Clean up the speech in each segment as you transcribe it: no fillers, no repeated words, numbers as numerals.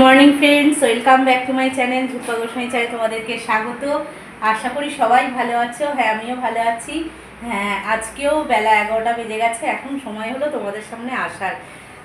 Morning friends, welcome back to my channel Jhupa Goswami channel. তোমাদেরকে স্বাগত। আশা করি সবাই ভালো আছো। হ্যাঁ, আমিও ভালো আছি। হ্যাঁ, আজকেও বেলা 11টা বেজে গেছে। এখন সময় হলো তোমাদের সামনে আসার।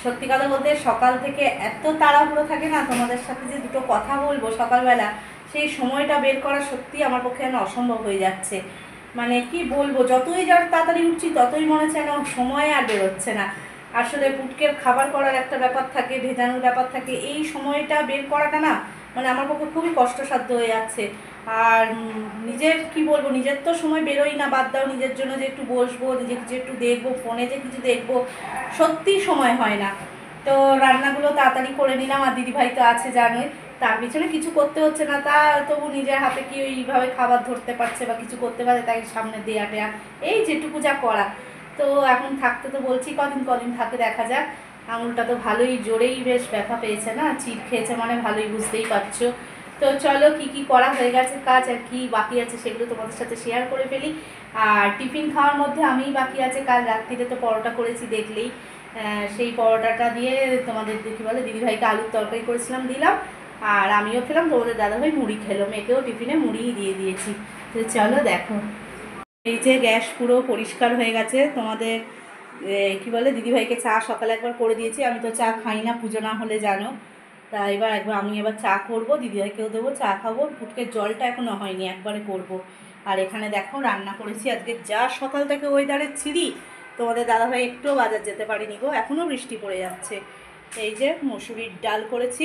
সত্যি কথা বলতে সকাল থেকে এত তাড়াহুড়ো থাকে না, তোমাদের সাথে যে দুটো কথা বলবো সকালবেলা, সেই সময়টা বের করা সত্যি আমার পক্ষে যেন অসম্ভব হয়ে যাচ্ছে। মানে কি বলবো, যতই যার তাড়াতাড়ি উঠছি ততই মনে হচ্ছে যেন সময় আর বেরোচ্ছে না। আসলে পুটকের খাবার করার একটা ব্যাপার থাকে, ভেজানোর ব্যাপার থাকে, এই সময়টা বের করাটা না মানে আমার পক্ষে খুবই কষ্টসাধ্য হয়ে যাচ্ছে। আর নিজের কি বলবো, নিজের তো সময় বেরোই না, বাদ দাও নিজের জন্য যে একটু বসবো, নিজেকে যে একটু দেখবো, ফোনে যে কিছু দেখবো, সত্যি সময় হয় না। তো রান্নাগুলো তাড়াতাড়ি করে নিলাম, আর দিদিভাই তো আছে জানোই, তার পিছনে কিছু করতে হচ্ছে না, তা তবু নিজের হাতে কি ওইভাবে খাবার ধরতে পারছে বা কিছু করতে পারে, তাই সামনে দেয়া টেয়া এই যেটুকু যা করা। তো এখন থাকতে তো বলছি, কদিন থাকে দেখা যাক। আঙুলটা তো ভালোই জোরেই বেশ ব্যথা পেয়েছে না, চিপ খেয়েছে মানে ভালোই, বুঝতেই পারছো। তো চলো কি কি করা হয়ে গেছে কাজ আর কি বাকি আছে সেগুলো তোমাদের সাথে শেয়ার করে ফেলি। আর টিফিন খাওয়ার মধ্যে আমিই বাকি আছে, কাল রাত্রিতে তো পরোটা করেছি দেখলেই। সেই পরোটাটা দিয়ে তোমাদের কী বলে দিদিভাইকে আলুর তরকারি করেছিলাম, দিলাম। আর আমিও খেলাম, তোমাদের দাদাভাই মুড়ি খেলো, মেয়েকেও টিফিনে মুড়িই দিয়ে দিয়েছি। তো চলো দেখো, এই যে গ্যাস পুরো পরিষ্কার হয়ে গেছে। তোমাদের কি বলে দিদিভাইকে চা সকালে একবার করে দিয়েছি, আমি তো চা খাই না পুজো না হলে জানো। তা আমি এবার চা করবো, দিদিভাইকেও দেবো, চা খাবো। পুটকের জলটা এখনও হয়নি, একবারে করব। আর এখানে দেখো রান্না করেছি আজকে, যা সকাল থেকে ওয়েদারের ছিঁড়ি, তোমাদের দাদাভাই একটুও বাজার যেতে পারিনি গো, এখনও বৃষ্টি পড়ে যাচ্ছে। এই যে মসুরির ডাল করেছি,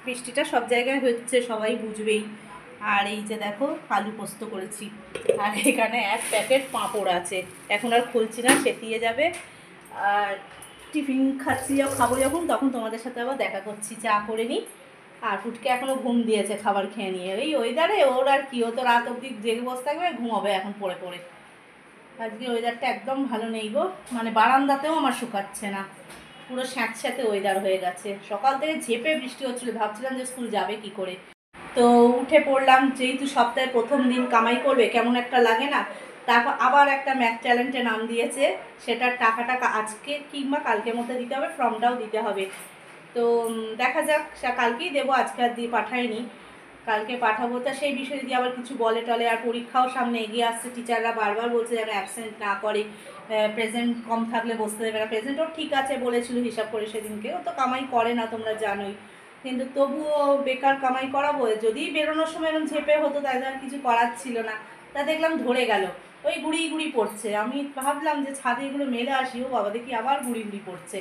বৃষ্টিটা সব জায়গায় হচ্ছে সবাই বুঝবেই। আর এই যে দেখো আলু পোস্ত করেছি। আর এখানে এক প্যাকেট পাঁপড় আছে, এখন আর খুলছি না, সেটিয়ে যাবে। আর টিফিন খাবো যখন, তখন তোমাদের সাথে আবার দেখা করছি, চা করে নিই। আর ফুটকে এখনও ঘুম দিয়েছে খাবার খেয়ে নিয়ে, এই ওয়েদারে ওর আর কি, ও তো রাত অবধি জেগে বসে থাকবে, ঘুমাবে এখন পড়ে পড়ে। আজকে ওয়েদারটা একদম ভালো নেই গো, মানে বারান্দাতেও আমার শুকাচ্ছে না, পুরো স্যাঁতস্যাঁতে ওয়েদার হয়ে গেছে। সকাল থেকে ঝেপে বৃষ্টি হচ্ছিল, ভাবছিলাম যে স্কুল যাবে কি করে। তো উঠে পড়লাম, যেহেতু সপ্তাহের প্রথম দিন কামাই করবে, কেমন একটা লাগে না। তারপর আবার একটা ম্যাথ চ্যালেঞ্জে নাম দিয়েছে, সেটার টাকাটা আজকে কিংবা কালকের মধ্যে দিতে হবে, ফর্মটাও দিতে হবে। তো দেখা যাক, কালকেই দেবো, আজকে আর দিয়ে পাঠাইনি, কালকে পাঠাবো। তা সেই বিষয়ে যদি আবার কিছু বলে টলে, আর পরীক্ষাও সামনে এগিয়ে আসছে, টিচাররা বারবার বলছে যেন অ্যাবসেন্ট না করে, প্রেজেন্ট কম থাকলে বসতে দেবে না। প্রেজেন্টও ঠিক আছে বলেছিল হিসাব করে সেদিনকে, ও তো কামাই করে না তোমরা জানোই, কিন্তু তবুও বেকার কামাই করাবো। যদি বেরোনোর সময় এরকম ঝেপে হতো তাহলে আর কিছু করার ছিল না। তা দেখলাম ধরে গেল, ওই গুড়ি গুড়ি পড়ছে। আমি ভাবলাম যে ছাদে এগুলো মেলে আসি, ও বাবা দেখি আবার গুড়ি গুড়ি পড়ছে।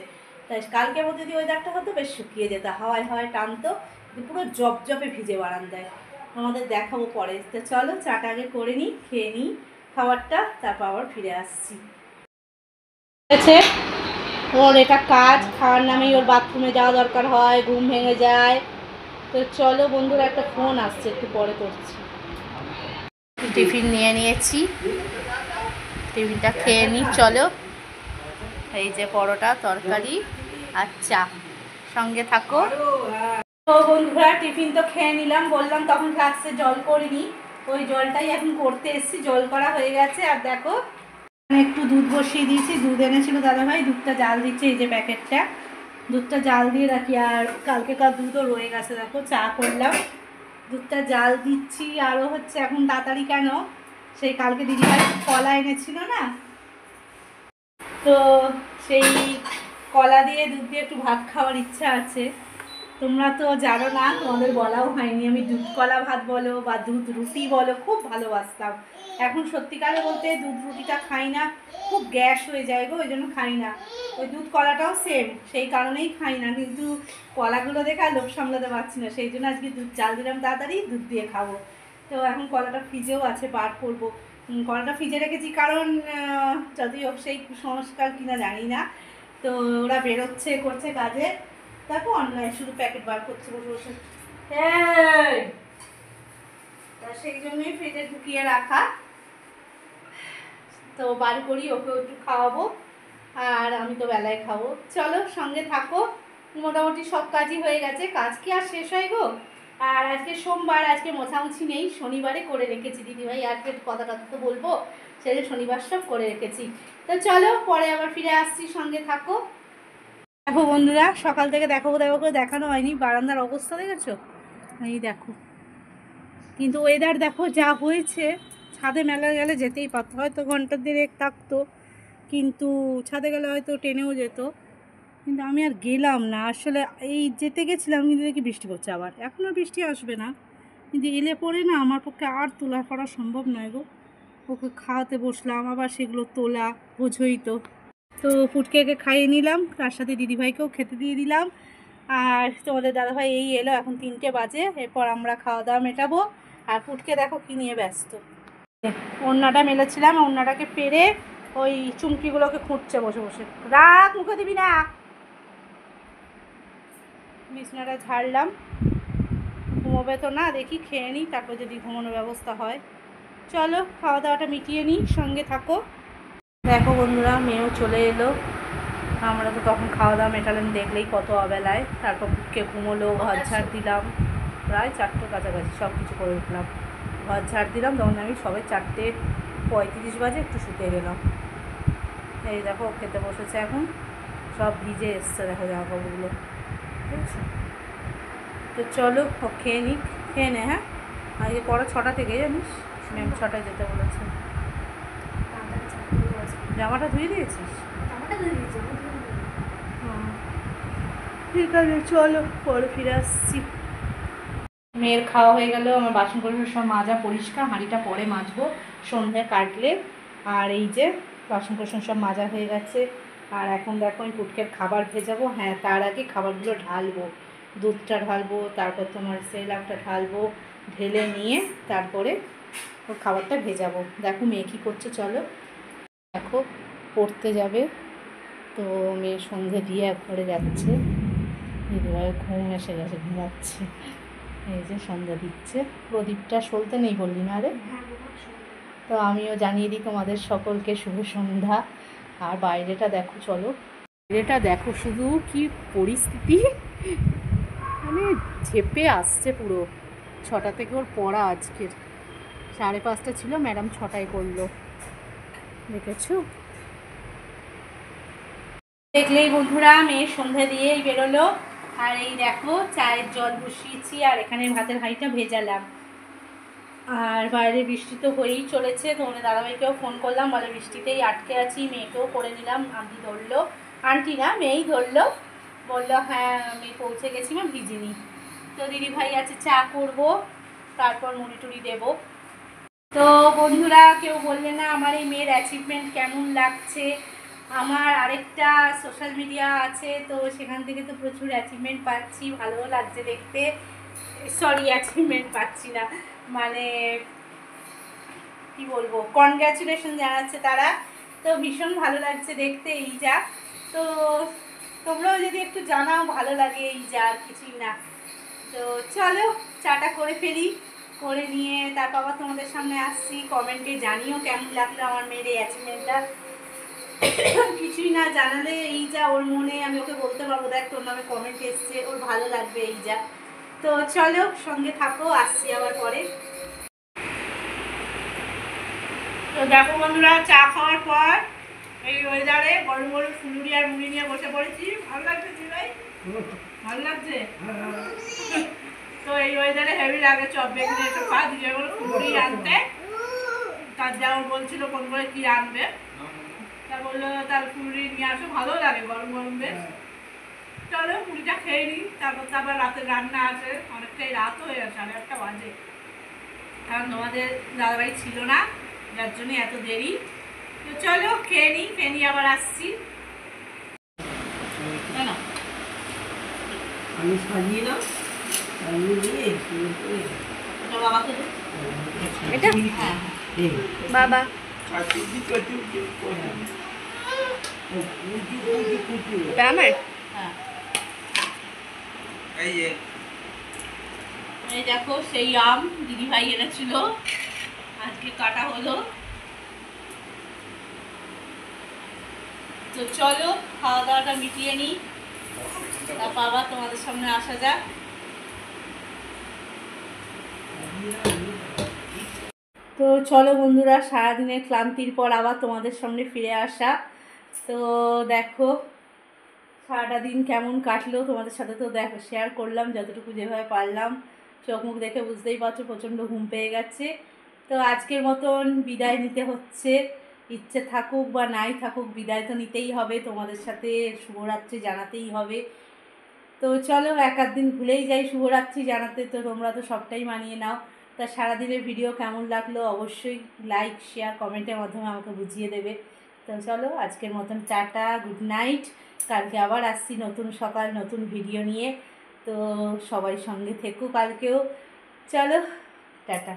তাই কালকের মধ্যে যদি ওয়েদারটা হতো বেশ শুকিয়ে যেত, হাওয়ায় হাওয়ায় টানতো, পুরো জপজপে ভিজে বারান্দায়। আমাদের দেখাবো পরে। তো চলো চাটা আগে করে নিই, খেয়ে নিই খাবারটা, তারপর আবার ফিরে আসছি। আছে ওর এটা কাজ, খাওয়ার নামেই ওর বাথরুমে যাওয়া দরকার হয়, ঘুম ভেঙে যায়। তো চলো বন্ধুরা, একটা ফোন আসছে, একটু পরে করছি। টিফিন নিয়ে নিয়েছি, টিফিনটা খেয়ে নিই চলো। এই যে পরোটা, তরকারি আর চা, সঙ্গে থাকো। তো বন্ধুরা টিফিন তো খেয়ে নিলাম, বললাম তখন ফ্লাক্সে জল করিনি, ওই জলটাই এখন করতে এসেছি। জল করা হয়ে গেছে, আর দেখো একটু দুধ বসিয়ে দিয়েছি, দুধ এনেছিল দাদাভাই, দুধটা জাল দিচ্ছে, এই যে প্যাকেটটা, দুধটা জাল দিয়ে রাখি। আর কালকেকার দুধও রয়ে গেছে, দেখো চা করলাম, দুধটা জাল দিচ্ছি। আরও হচ্ছে এখন তাড়াতাড়ি কেন, সেই কালকে দিদিভাই কলা এনেছিল না, তো সেই কলা দিয়ে দুধ দিয়ে একটু ভাত খাওয়ার ইচ্ছা আছে। তোমরা তো জানো না, তোমাদের বলাও হয়নি, আমি দুধ কলা ভাত বলো বা দুধ রুটি বলো খুব ভালোবাসতাম। এখন সত্যিকারে বলতে দুধ রুটিটা খাই না, খুব গ্যাস হয়ে যায় গো, ওই জন্য খাই না। ওই দুধ কলাটাও সেম, সেই কারণেই খাই না। কিন্তু কলাগুলো দেখে আর লোভ সামলাতে পারছি না, সেই জন্য আজকে দুধ চাল দিলাম, তাড়াতাড়ি দুধ দিয়ে খাবো। তো এখন কলাটা ফ্রিজেও আছে, বার করবো। কলাটা ফ্রিজে রেখেছি কারণ যতই হোক সেই কুসংস্কার কিনা জানি না, তো ওরা বেরোচ্ছে করছে কাজে, দেখো অনলাইন শুধু প্যাকেট বার করছে বসে বসে, সেই জন্যই ফ্রিজে ঢুকিয়ে রাখা। তো বার করি, ওকে একটু খাওয়াবো, আর আমি তো বেলায় খাবো। চলো সঙ্গে থাকো। মোটামুটি সব কাজই হয়ে গেছে, কাজ কি আর শেষ হয় গো। আর আজকে সোমবার, আজকে মোছামুছি নেই, শনিবারে করে রেখেছি। দিদিভাই আজকে কথাটা তো বলবো, সেই শনিবার সব করে রেখেছি। তো চলো পরে আবার ফিরে আসছি, সঙ্গে থাকো। দেখো বন্ধুরা, সকাল থেকে দেখাবো করে দেখানো হয়নি, বারান্দার অবস্থা দেখেছো? এই দেখো, কিন্তু ওয়েদার দেখো যা হয়েছে, ছাদে মেলা গেলে যেতেই পারতো, হয়তো ঘন্টা দেড়েক থাকতো, কিন্তু ছাদে গেলে হয়তো টেনেও যেত, কিন্তু আমি আর গেলাম না আসলে। এই যেতে গেছিলাম কিন্তু দেখি বৃষ্টি পড়ছে, আবার এখন আর বৃষ্টি আসবে না, কিন্তু এলে পরে না আমার পক্ষে আর তোলা করা সম্ভব নয় গো। ওকে খাওয়াতে বসলাম, আবার সেগুলো তোলা, বোঝোই তো। তো ফুটকেকে খাইয়ে নিলাম, তার সাথে দিদিভাইকেও খেতে দিয়ে দিলাম। আর তোমাদের দাদাভাই এই এলো, এখন 3টে বাজে, এরপর আমরা খাওয়া দাওয়া মেটাবো। আর ফুটকে দেখো কি নিয়ে ব্যস্ত, ওড়নাটা মেলেছিলাম, ওড়নাটাকে পেরে ওই চুমকিগুলোকে খুঁটছে বসে বসে। রাত মুখে দিবি না। বিছনাটা ঝাড়লাম, ঘুমোবে তো না, দেখি খেয়ে নিই, তারপর যদি ঘুমানোর ব্যবস্থা হয়। চলো খাওয়া দাওয়াটা মিটিয়ে নিই, সঙ্গে থাকো। দেখো বন্ধুরা, মেয়েও চলে এলো, আমরা তো তখন খাওয়া দাওয়া মেটালেন দেখলেই কত অবেলায়। তারপর ফুটকে ঘুমোলো, ঘর ঝাড় দিলাম, প্রায় 4টের কাছাকাছি সব কিছু করে উঠলাম, ঘর ঝাড় দিলাম, তখন আমি সবাই 4:35 বাজে একটু শুতে গেলাম। এই দেখো খেতে বসেছে এখন, সব ভিজে এসছে দেখো জামা কাপড়গুলো, ঠিক আছে? তো চলো ও খেয়ে নিক, খেয়ে নে। হ্যাঁ, আজকে পড়া 6টা থেকে, জানিস ম্যাম 6টায় যেতে বলেছে। জামাটা ধুয়ে দিয়েছিস? ঠিক আছে, চলো পরে ফিরে আসছি। মেয়ের খাওয়া হয়ে গেল, আমার বাসন কোসন সব মাজা পরিষ্কার, হাঁড়িটা পরে মাজবো সন্ধ্যে কাটলে। আর এই যে বাসন কোসন সব মাজা হয়ে গেছে। আর এখন দেখো আমি পুটকের খাবার ভেজাবো। হ্যাঁ, তার আগে খাবারগুলো ঢালবো, দুধটা ঢালবো, তারপর তোমার সেলাকটা ঢালবো, ঢেলে নিয়ে তারপরে ওর খাবারটা ভেজাবো। দেখো মেয়ে কী করছে, চলো দেখো পড়তে যাবে। তো মেয়ে সন্ধে দিয়ে একবারে যাচ্ছে, দিদিভাই ঘুম এসে গেছে, ঘুমাচ্ছে। এই যে সন্ধ্যা দিচ্ছে, প্রদীপটা সলতে নেই বললি না রে? তো আমিও জানিয়ে দিই তোমাদের সকলকে শুভ সন্ধ্যা। আর বাইরেটা দেখো, চলো বাইরেটা দেখো শুধু কি পরিস্থিতি, মানে ঝেপে আসছে পুরো। 6টা থেকে ওর পড়া, আজকের 5:30 ছিল, ম্যাডাম 6টায় করলো, দেখেছো? দেখলেই বন্ধুরা, মেয়ে সন্ধ্যা দিয়েই বেরোলো। আর এই দেখো চায়ের জল বসিয়েছি, আর এখানে ভাতের হাঁড়িটা ভেজালাম। আর বাইরে বৃষ্টি তো হয়েই চলেছে, তোমাদের দাদাভাইকেও ফোন করলাম, বলে বৃষ্টিতেই আটকে আছি। মেয়েকেও করে নিলাম, আন্টি ধরলো, আন্টি না মেয়েই ধরলো, বললো হ্যাঁ আমি পৌঁছে গেছি, মা ভিজিনি। তো দিদিভাই আছে, চা করব, তারপর মুড়ি টুড়ি দেবো। তো বন্ধুরা, কেউ বললে না আমার এই মেয়ের অ্যাচিভমেন্ট কেমন লাগছে। আমার আরেকটা সোশ্যাল মিডিয়া আছে, তো সেখান থেকে তো প্রচুর অ্যাচিভমেন্ট পাচ্ছি, ভালোও লাগছে দেখতে। সরি, অ্যাচিভমেন্ট পাচ্ছি না, মানে কি বলবো, কনগ্র্যাচুলেশন জানাচ্ছে তারা, তো ভীষণ ভালো লাগছে দেখতে। এই যা, তো তোমরাও যদি একটু জানাও ভালো লাগে, এই যা, আর কিছুই না। তো চলো চাটা করে ফেলি, করে নিয়ে তারপর আবার তোমাদের সামনে আসছি। কমেন্টে জানিও কেমন লাগলো আমার মেয়ের এই অ্যাচিভমেন্টটা। কিছুই না জানালে এই যা ওর মনে, আমি ওকে বলতে পারবো দেখ তোর নামে কমেন্ট এসছে, ওর ভালো লাগবে, এই যা। তো চলো সঙ্গে থাকো, আসছি আবার পরে। তো দেখো বন্ধুরা, চা খাওয়ার পর এই ওয়েদারে গরম গরম ফুলুরি আর মুড়ি নিয়ে বসে পড়েছি। ভালো লাগছে জি ভাই? ভালো লাগছে? তো এই ওয়েদারে হেভি লাগে চপ বেগুনি এসব খাওয়া, দিয়ে বলো ফুলুরি আনতে। তার যেমন বলছিল কোন করে কি আনবে, তা বললো তার ফুলুরি নিয়ে আসো, ভালো লাগে গরম গরম বেশ। চলো মুড়িটা খেয়ে নিই, তারপর রাতের রান্না আছে, অনেকটাই রাত হয়ে গেছে, 8:30 বাজে, কারণ তোমাদের দাদাভাই ছিল না, যার জন্য এত দেরি। তো চলো খেয়ে নিই, খেয়ে নিয়ে আবার আসছি। আমি সাজিয়ে দাও, সাজিয়ে দিয়ে বাবাকে এটা, হ্যাঁ বাবা আমার, হ্যাঁ এই দেখো সেই আম দিদিভাই এনেছিল, আজকে কাটা হলো। তো চলো খাওয়া দাওয়াটা মিটিয়ে নিই, তারপর আবার তোমাদের সামনে আসা যাক। তো চলো বন্ধুরা, সারাদিনের ক্লান্তির পর আবার তোমাদের সামনে ফিরে আসা। তো দেখো সারাটা দিন কেমন কাটলো তোমাদের সাথে তো শেয়ার করলাম যতটুকু যেভাবে পারলাম। চোখ মুখ দেখে বুঝতেই পারছো প্রচণ্ড ঘুম পেয়ে গেছে। তো আজকের মতন বিদায় নিতে হচ্ছে। ইচ্ছে থাকুক বা নাই থাকুক বিদায় তো নিতেই হবে, তোমাদের সাথে শুভরাত্রি জানাতেই হবে। তো চলো এক আধ দিন ভুলেই যাই শুভরাত্রি জানাতে, তো তোমরা তো সবটাই মানিয়ে নাও। তা সারাদিনের ভিডিও কেমন লাগলো অবশ্যই লাইক শেয়ার কমেন্টের মাধ্যমে আমাকে বুঝিয়ে দেবে। তো চলো আজকের মতন টাটা, গুড নাইট। কালকে আবার আসছি নতুন সকাল নতুন ভিডিও নিয়ে। তো সবাই সঙ্গে থেকো কালকেও। চলো টাটা।